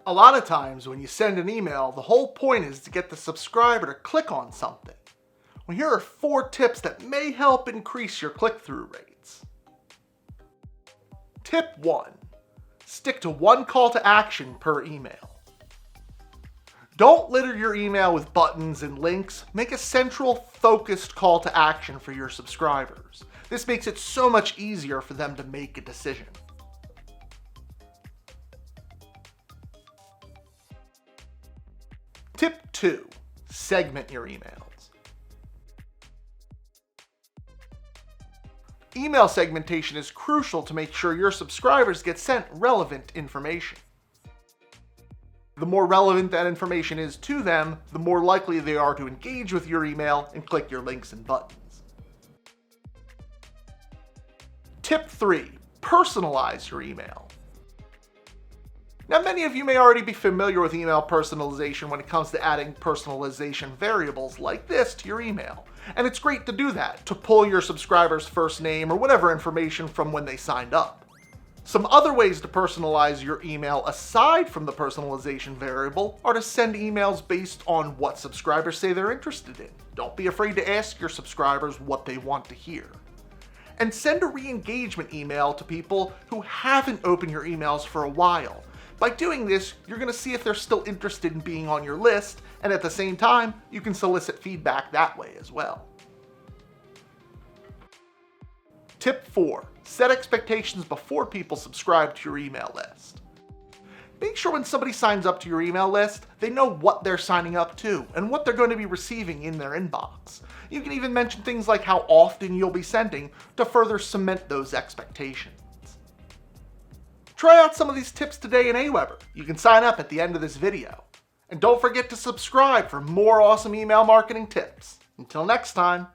A lot of times when you send an email, the whole point is to get the subscriber to click on something. Well, here are 4 tips that may help increase your click-through rates. Tip 1. Stick to one call to action per email. Don't litter your email with buttons and links. Make a central, focused call to action for your subscribers. This makes it so much easier for them to make a decision. Tip 2. Segment your emails. Email segmentation is crucial to make sure your subscribers get sent relevant information. The more relevant that information is to them, the more likely they are to engage with your email and click your links and buttons. Tip 3. Personalize your email. Now, many of you may already be familiar with email personalization when it comes to adding personalization variables like this to your email. And it's great to do that, to pull your subscriber's first name or whatever information from when they signed up. Some other ways to personalize your email aside from the personalization variable are to send emails based on what subscribers say they're interested in. Don't be afraid to ask your subscribers what they want to hear. And send a re-engagement email to people who haven't opened your emails for a while. By doing this, you're going to see if they're still interested in being on your list, and at the same time, you can solicit feedback that way as well. Tip 4. Set expectations before people subscribe to your email list. Make sure when somebody signs up to your email list, they know what they're signing up to and what they're going to be receiving in their inbox. You can even mention things like how often you'll be sending to further cement those expectations. Try out some of these tips today in Aweber. You can sign up at the end of this video. And don't forget to subscribe for more awesome email marketing tips. Until next time.